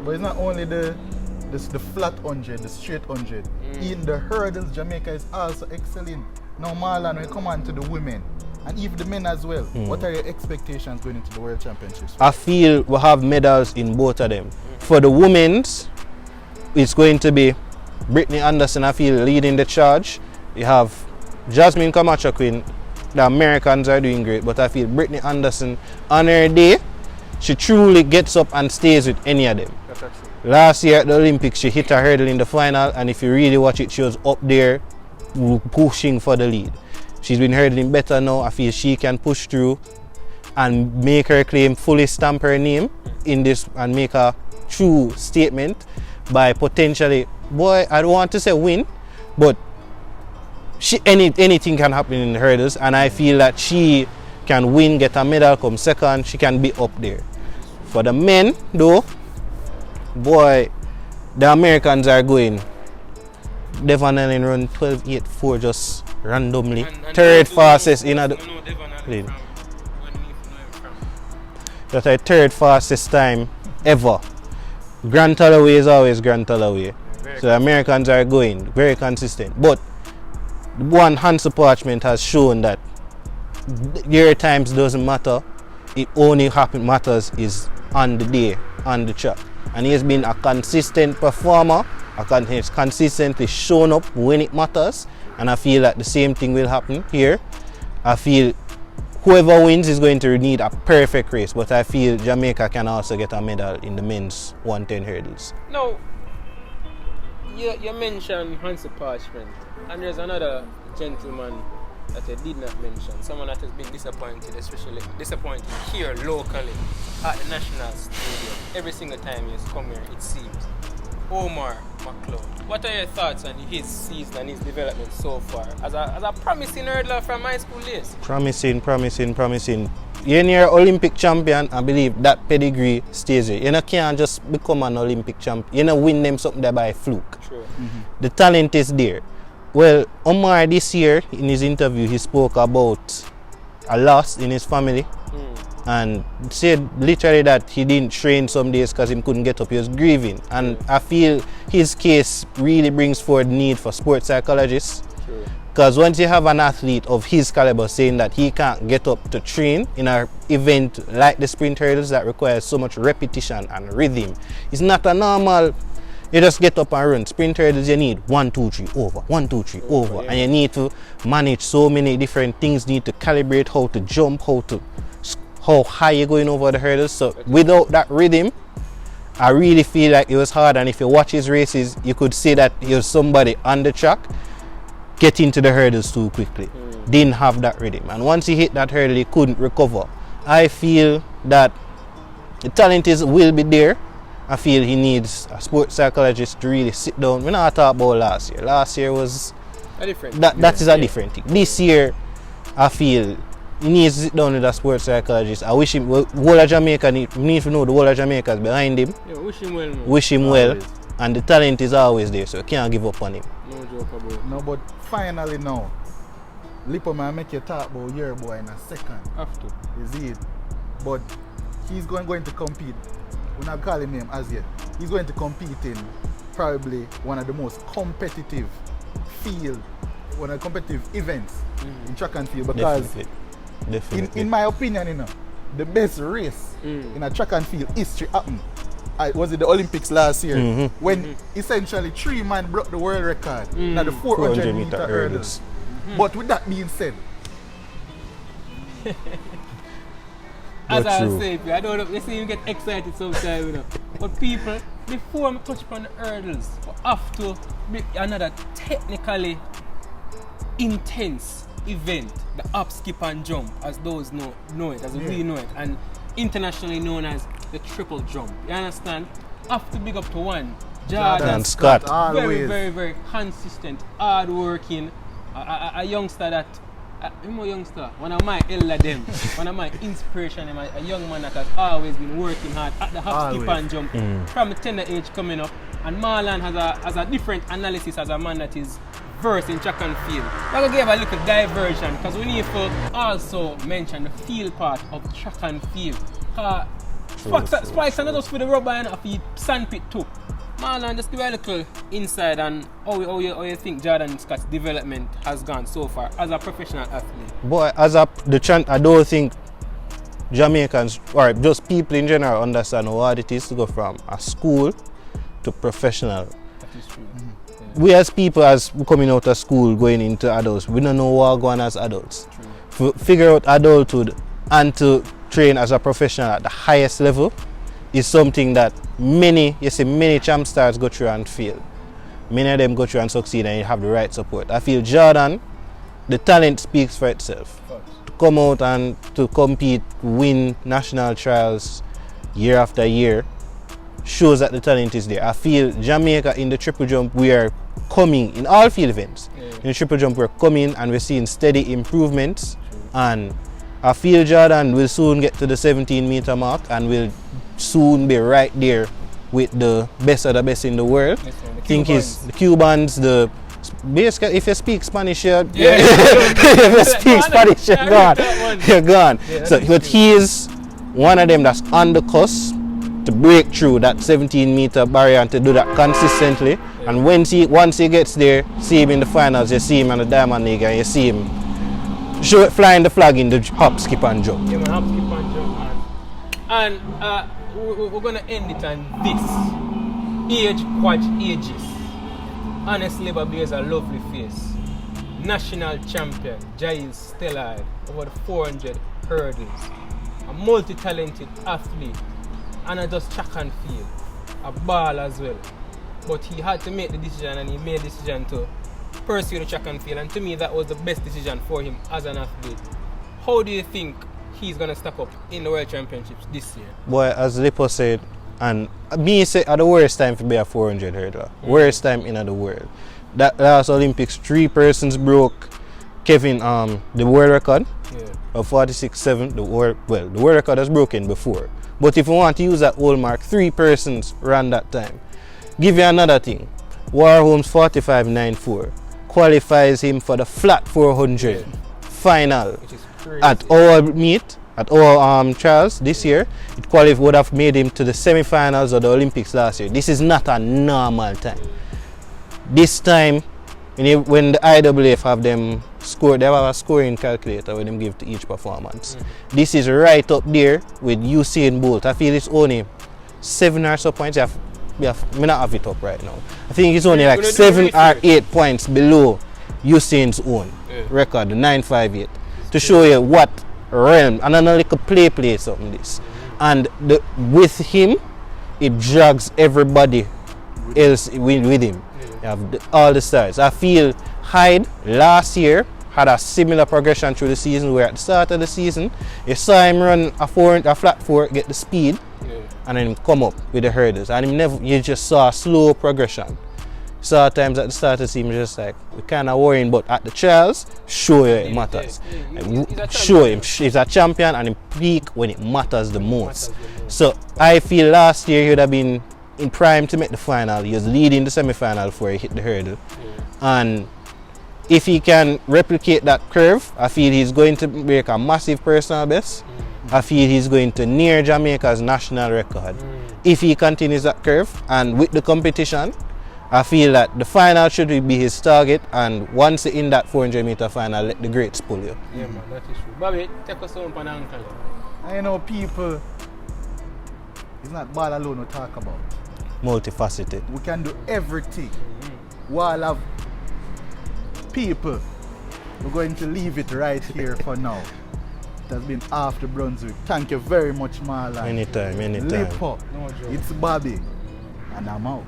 But it's not only the flat 100, the straight 100. In the hurdles, Jamaica is also excelling. Now Marlon, we come on to the women. And even the men as well. What are your expectations going into the World Championships? I feel we have medals in both of them. For the women's, it's going to be Brittany Anderson, I feel, leading the charge. You have Jasmine Camacho Queen. The Americans are doing great, but I feel Brittany Anderson, on her day, she truly gets up and stays with any of them. Last year at the Olympics, she hit a hurdle in the final, and if you really watch it, she was up there pushing for the lead. She's been hurdling better now. I feel she can push through and make her claim, fully stamp her name in this and make a true statement by potentially, boy, I don't want to say win, but anything can happen in the hurdles, and I feel that she can win, get a medal, come second, she can be up there. For the men though, boy, the Americans are going. Devon Allen run 12.84 just randomly. Third fastest in the league. That's the third fastest time ever. Grant Holloway is always Grant Holloway. So the Americans are going very consistent. But one Hansle Parchment has shown that your times doesn't matter. It only matters is on the day, on the track. And he has been a consistent performer. He's consistently shown up when it matters, and I feel that the same thing will happen here. I feel whoever wins is going to need a perfect race, but I feel Jamaica can also get a medal in the men's 110 hurdles. Now, you mentioned Hansle Parchment, and there's another gentleman that I did not mention, someone that has been disappointed, especially disappointed here locally at the National Stadium. Every single time he's come here, it seems. Omar McLeod. What are your thoughts on his season and his development so far as a promising hurdler from high school days? Promising. You're near Olympic champion, I believe that pedigree stays here. You can't just become an Olympic champion. You win them something there by fluke. True. The talent is there. Well, Omar this year in his interview he spoke about a loss in his family. And said literally that he didn't train some days because he couldn't get up, he was grieving. And I feel his case really brings forward the need for sports psychologists. Because once you have an athlete of his caliber saying that he can't get up to train in an event like the sprint hurdles that requires so much repetition and rhythm, it's not a normal, you just get up and run. Sprint hurdles you need 1, 2, 3 over, 1, 2, 3 over. And you need to manage so many different things, need to calibrate how to jump, how high you're going over the hurdles. So without that rhythm, I really feel like it was hard. And if you watch his races, you could see that he was somebody on the track getting to the hurdles too quickly. Didn't have that rhythm. And once he hit that hurdle, he couldn't recover. I feel that the talent will be there. I feel he needs a sports psychologist to really sit down. We're not talking about last year. Last year was a different that is a different thing. This year, I feel he needs to sit down with a sports psychologist. I wish him, whole of Jamaica need to know the whole of Jamaica is behind him. Yeah, wish him well. Wish him well. And the talent is always there, so you can't give up on him. No joke about it. No, but finally now, Lipo man make you talk about your boy in a second. Have to. You see it? But he's going to compete. We're not calling him as yet. He's going to compete in probably one of the most competitive events in track and field, because Definitely. In my opinion, the best race in a track and field history happened. Was it the Olympics last year when essentially 3 men broke the world record at the 400 meter hurdles. But with that being said, as I was saying, I don't know, you see you get excited sometimes, but people, before I touch upon the hurdles, we have to make another technically intense event, the hop, skip and jump, as those know it, as we know it, and internationally known as the triple jump. You understand? Have to big up to one, Jordan Scott. Always. Very, very, very consistent, hard working, a youngster that, one of my elder them, one of my inspiration, a young man that has always been working hard at the hop, skip and jump from a tender age coming up. And Marlon has a different analysis as a man that is versed in track and field. I'm going to give a little diversion because we need to also mention the field part of track and field. Spikes and just for the rubber and for sandpit too. Marlon, just give a little insight on how you think Jordan Scott's development has gone so far as a professional athlete. Boy, I don't think Jamaicans or just people in general understand what it is to go from a school to professional. That is true. Mm-hmm. We as people, as coming out of school, going into adults, we don't know what we're going as adults. Figure out adulthood and to train as a professional at the highest level is something that many champ stars go through and fail. Many of them go through and succeed and you have the right support. I feel Jordan, the talent speaks for itself. To come out and to compete, win national trials year after year shows that the talent is there. I feel Jamaica in the triple jump, we are coming in all field events. Yeah. In the triple jump, we're coming and we're seeing steady improvements. And I feel Jordan will soon get to the 17-meter mark and will soon be right there with the best of the best in the world. Yes, I think it's the Cubans, basically, if you speak Spanish, if you speak Spanish, you're gone. Yeah, so, but he is one of them that's on the cusp to break through that 17-meter barrier and to do that consistently. Yeah. And once he gets there, see him in the finals, you see him in the Diamond League, and you see him flying the flag in the hop, skip and jump. Yeah, man, hop, skip and jump, man. And we're gonna end it on this. Age quad ages. Honestly, Bobby has a lovely face. National champion, Giles Stellard, over the 400 hurdles. A multi-talented athlete. And I just track and field. A ball as well. But he had to make the decision, and he made the decision to pursue the track and field. And to me, that was the best decision for him as an athlete. How do you think he's going to step up in the World Championships this year? Boy, as Lipo said, and me say at the worst time to be a 400 hurdler. Worst time in the world. That last Olympics, 3 persons broke Kevin the world record of 46.7. The world record was broken before. But if you want to use that old mark, 3 persons ran that time. Give you another thing. Warholm's 45.94 qualifies him for the flat 400 final at our meet. At our trials this year, it would have made him to the semi-finals of the Olympics last year. This is not a normal time. This time, when the IAAF have them score, they have a scoring calculator where them give to each performance. This is right up there with Usain Bolt. I feel it's only 7 or so points. Me not have it up right now. I think it's only like 7 or 8 points below Usain's own record, the 958, to show you what realm, and another little play something this. And with him, it drags everybody else with him. You have all the stars. I feel Hyde last year had a similar progression through the season, where at the start of the season, you saw him run a flat 4, get the speed, and then come up with the hurdles. And you just saw a slow progression. So at times at the start of the season, just like, we're kind of worrying, but at the trials, show you it matters. Show him he's a champion, and he peak when it matters the most. So I feel last year he would have been in prime to make the final. He was leading the semi-final before he hit the hurdle. And if he can replicate that curve, I feel he's going to break a massive personal best. I feel he's going to near Jamaica's national record. If he continues that curve, and with the competition, I feel that the final should be his target, and once in that 400-meter final, let the greats pull you. Yeah, man, that is true. Bobby, take us home on Hansle. I know people, it's not ball alone we talk about. Multifaceted. We can do everything. While of people, we're going to leave it right here for now. It has been After Brunswick. Thank you very much, Marlon. Anytime. Lipo, it's Bobby, and I'm out.